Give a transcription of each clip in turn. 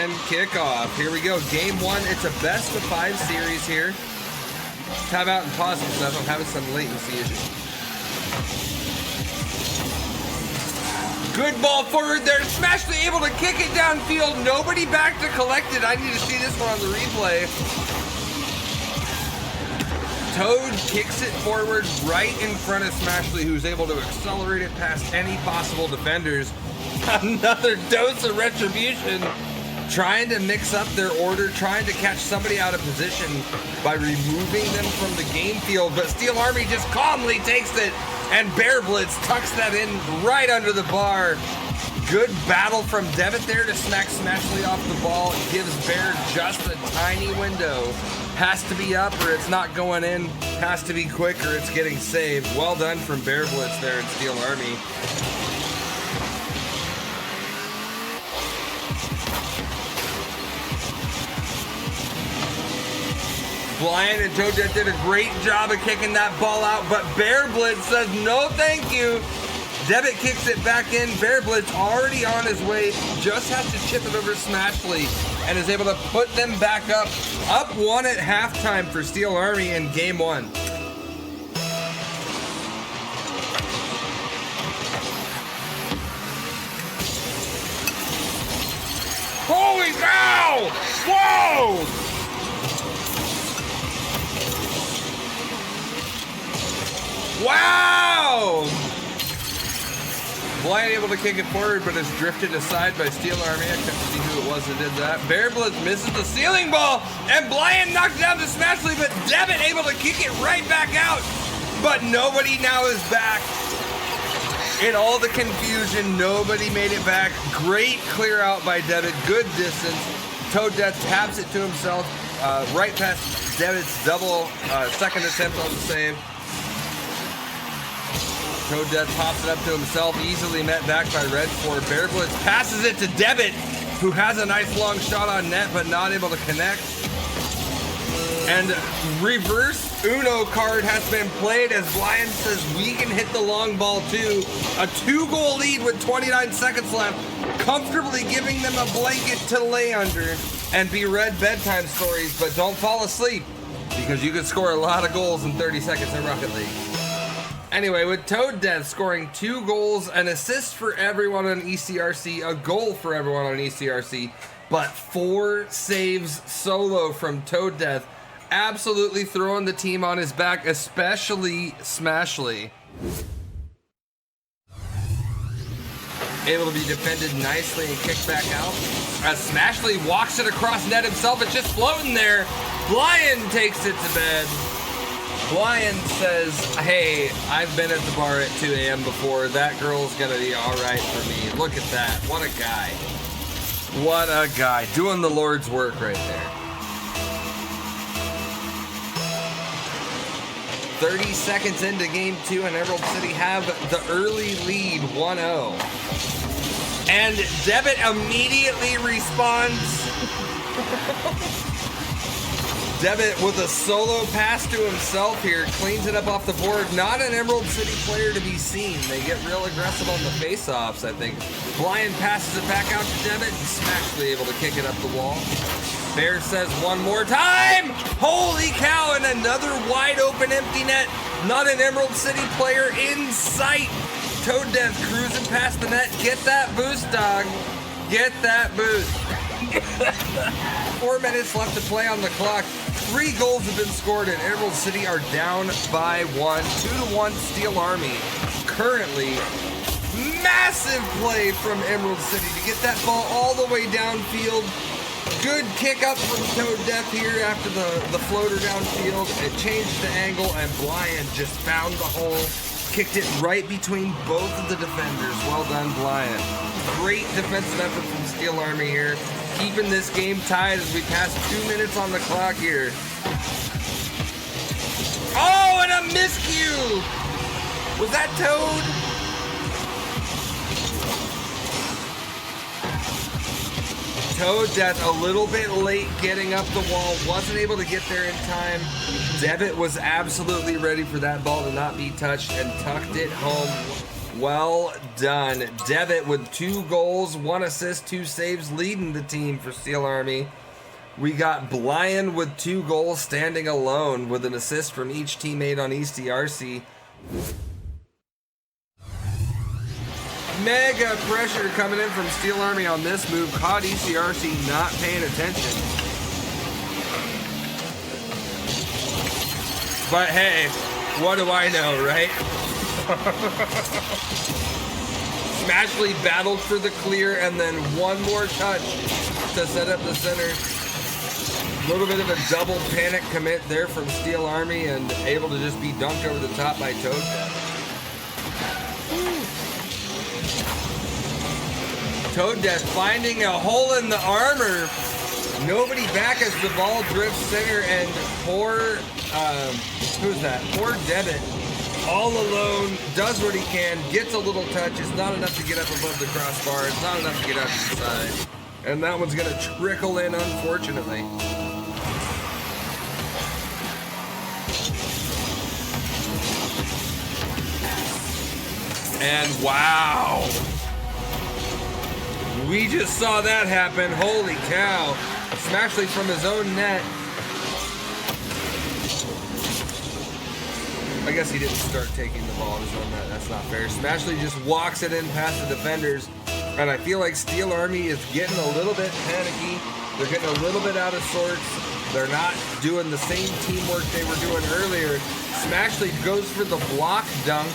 and kickoff. Here we go. Game one. It's a best of 5 series here. Time out and pause some stuff. I'm having some latency issues. Good ball forward there. Smashley able to kick it downfield. Nobody back to collect it. I need to see this one on the replay. Toad kicks it forward right in front of Smashley, who's able to accelerate it past any possible defenders. Another dose of retribution, trying to mix up their order, trying to catch somebody out of position by removing them from the game field, but Steel Army just calmly takes it, and Bear Blitz tucks that in right under the bar. Good battle from Devitt there to smack Smashley off the ball. It gives Bear just a tiny window. Has to be up or it's not going in. Has to be quick or it's getting saved. Well done from Bear Blitz there in Steel Army. Blian and Toadette did a great job of kicking that ball out, but Bear Blitz says no thank you. Devitt kicks it back in. Bear Blitz already on his way, just has to chip it over Smashley and is able to put them back up 1 at halftime for Steel Army in game one. Holy cow! Whoa! Wow! Blind able to kick it forward, but is drifted aside by Steel Army. I couldn't see who it was that did that. Bear Blitz misses the ceiling ball, and Blind knocks down to Smashley, but Devitt able to kick it right back out. But nobody now is back. In all the confusion, nobody made it back. Great clear out by Devitt, good distance. Toadette taps it to himself, right past Devitt's double second attempt on the save. Toadette pops it up to himself, easily met back by Redford. Bear Blitz passes it to Devitt, who has a nice long shot on net, but not able to connect. And reverse Uno card has been played as Blian says we can hit the long ball too. A 2-goal lead with 29 seconds left, comfortably giving them a blanket to lay under and be read bedtime stories, but don't fall asleep because you could score a lot of goals in 30 seconds in Rocket League. Anyway, with Toadette scoring 2 goals, an assist for everyone on ECRC, a goal for everyone on ECRC, but 4 saves solo from Toadette, absolutely throwing the team on his back, especially Smashley. Able to be defended nicely and kicked back out. As Smashley walks it across net himself, it's just floating there. Blian takes it to bed. Blian says, hey, I've been at the bar at 2 a.m. before. That girl's gonna be all right for me. Look at that. What a guy. What a guy. Doing the Lord's work right there. 30 seconds into game 2, and Emerald City have the early lead 1-0. And Devitt immediately responds. Devitt with a solo pass to himself here, cleans it up off the board. Not an Emerald City player to be seen. They get real aggressive on the face-offs, I think. Blian passes it back out to Devitt, and Smashley able to kick it up the wall. Bear says one more time! Holy cow, and another wide open empty net. Not an Emerald City player in sight. Toadette cruising past the net. Get that boost, dog. Get that boost. 4 minutes left to play on the clock. 3 goals have been scored, and Emerald City are down by 1. 2-1 Steel Army. Currently, massive play from Emerald City to get that ball all the way downfield. Good kick up from Toadette here after the floater downfield. It changed the angle, and Blian just found the hole. Kicked it right between both of the defenders. Well done, Blian. Great defensive effort from Steel Army here. Keeping this game tied as we pass 2 minutes on the clock here. Oh, and a miscue! Was that Toad? Toadette a little bit late getting up the wall, wasn't able to get there in time. Devitt was absolutely ready for that ball to not be touched and tucked it home. Well done. Devitt with 2 goals, 1 assist, 2 saves, leading the team for Steel Army. We got Blyan with 2 goals, standing alone with an assist from each teammate on ECRC. Mega pressure coming in from Steel Army on this move. Caught ECRC not paying attention. But hey, what do I know, right? Smashley battled for the clear and then one more touch to set up the center. A little bit of a double panic commit there from Steel Army and able to just be dunked over the top by Toad. Toad Death finding a hole in the armor. Nobody back as the ball drifts center and poor, who's that? Poor Devitt, all alone, does what he can, gets a little touch. It's not enough to get up above the crossbar. It's not enough to get up to the side. And that one's gonna trickle in, unfortunately. And wow. We just saw that happen. Holy cow. Smashley from his own net. I guess he didn't start taking the ball in his own net. That's not fair. Smashley just walks it in past the defenders. And I feel like Steel Army is getting a little bit panicky. They're getting a little bit out of sorts. They're not doing the same teamwork they were doing earlier. Smashley goes for the block dunk.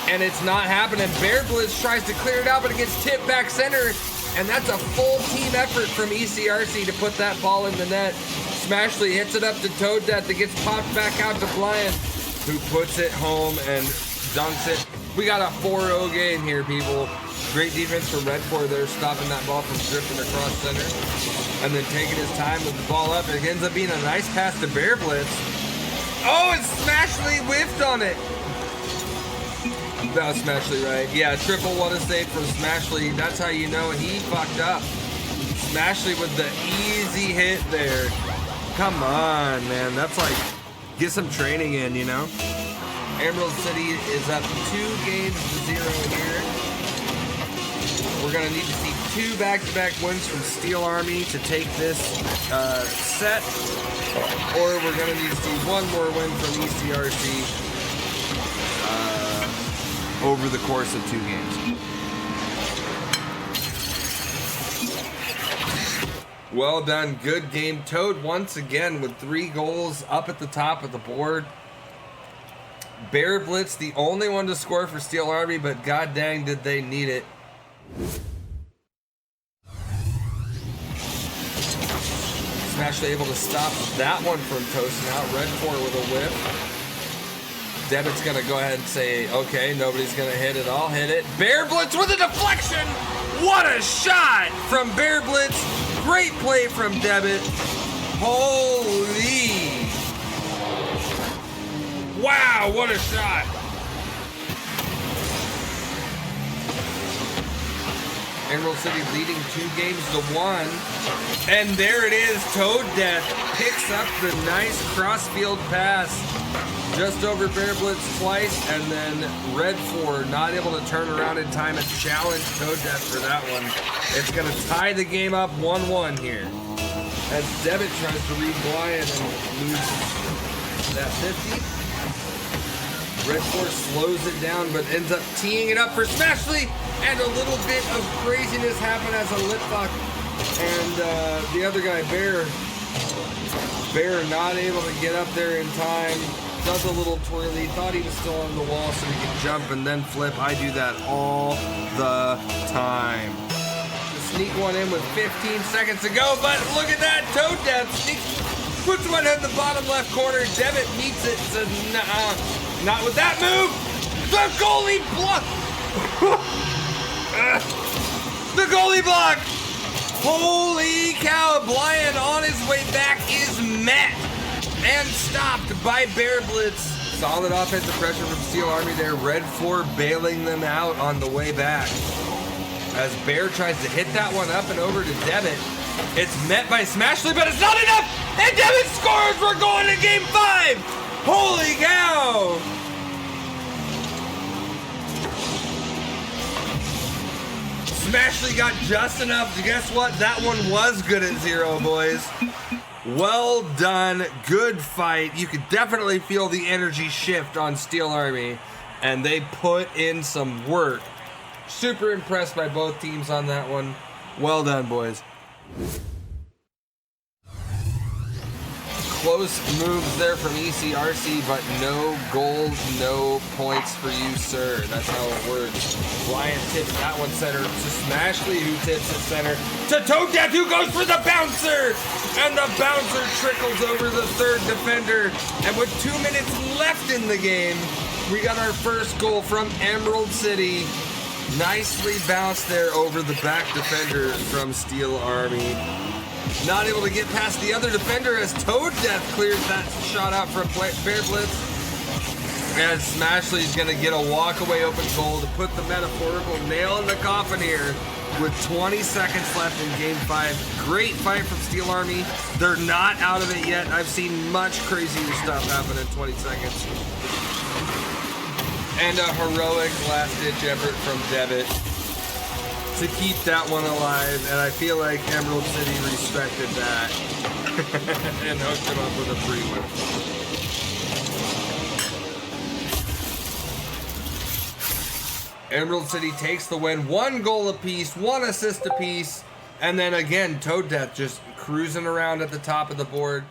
And it's not happening. Bear Blitz tries to clear it out, but it gets tipped back center. And that's a full team effort from ECRC to put that ball in the net. Smashley hits it up to Toad Death. That gets popped back out to Blyan, who puts it home and dunks it. We got a 4-0 game here, people. Great defense from Red 4 there, stopping that ball from drifting across center. And then taking his time with the ball up. It ends up being a nice pass to Bear Blitz. Oh, and Smashley whiffed on it. That was Smashley, right? Yeah, triple what a save from Smashley. That's how you know he fucked up. Smashley with the easy hit there. Come on, man. That's like, get some training in, you know? Emerald City is up 2-0 here. We're going to need to see 2 back-to-back wins from Steel Army to take this set. Or we're going to need to see 1 more win from ECRC. Over the course of 2 games. Well done, good game. Toad once again with 3 goals up at the top of the board. Bear Blitz, the only one to score for Steel Army, but god dang did they need it. Smashley able to stop that one from toasting out. Red 4 with a whip. Devitt's gonna go ahead and say, okay, nobody's gonna hit it, I'll hit it. Bear Blitz with a deflection! What a shot from Bear Blitz. Great play from Devitt. Holy. Wow, what a shot. Emerald City leading 2-1. And there it is, Toad Death picks up the nice crossfield pass. Just over Bear Blitz twice, and then Red 4 not able to turn around in time and challenge Toad Death for that one. It's going to tie the game up 1-1 here. As Devitt tries to read Blyan and lose that 50. Red 4 slows it down, but ends up teeing it up for Smashley, and a little bit of craziness happened as a lip lock, and the other guy, Bear not able to get up there in time. Does a little twirly, thought he was still on the wall so he could jump and then flip. I do that all the time. Sneak one in with 15 seconds to go, but look at that, Toad Death puts one in the bottom left corner. Devitt meets it, so not with that move. The goalie block. The goalie block. Holy cow, Blyan on his way back is met and stopped by Bear Blitz. Solid offensive pressure from Steel Army there. Red 4 bailing them out on the way back. As Bear tries to hit that one up and over to Devitt. It's met by Smashley, but it's not enough! And Devitt scores! We're going to game 5! Holy cow! Smashly got just enough. Guess what? That one was good at 0, boys. Well done. Good fight. You could definitely feel the energy shift on Steel Army, and they put in some work. Super impressed by both teams on that one. Well done, boys. Close moves there from ECRC, but no gold, no points for you, sir. That's how it works. Ryan tips that one center to Smashly, who tips it center to Toaddeath, who goes for the bouncer! And the bouncer trickles over the third defender. And with 2 minutes left in the game, we got our first goal from Emerald City. Nicely bounced there over the back defender from Steel Army. Not able to get past the other defender as Toaddeath clears that shot out from Bear Blitz. And Smashly's gonna get a walk-away open goal to put the metaphorical nail in the coffin here with 20 seconds left in Game 5. Great fight from Steel Army. They're not out of it yet. I've seen much crazier stuff happen in 20 seconds. And a heroic last-ditch effort from Devitt to keep that one alive, and I feel like Emerald City respected that and hooked him up with a free win. Emerald City takes the win, 1 goal apiece, 1 assist apiece, and then again, Toaddeath just cruising around at the top of the board.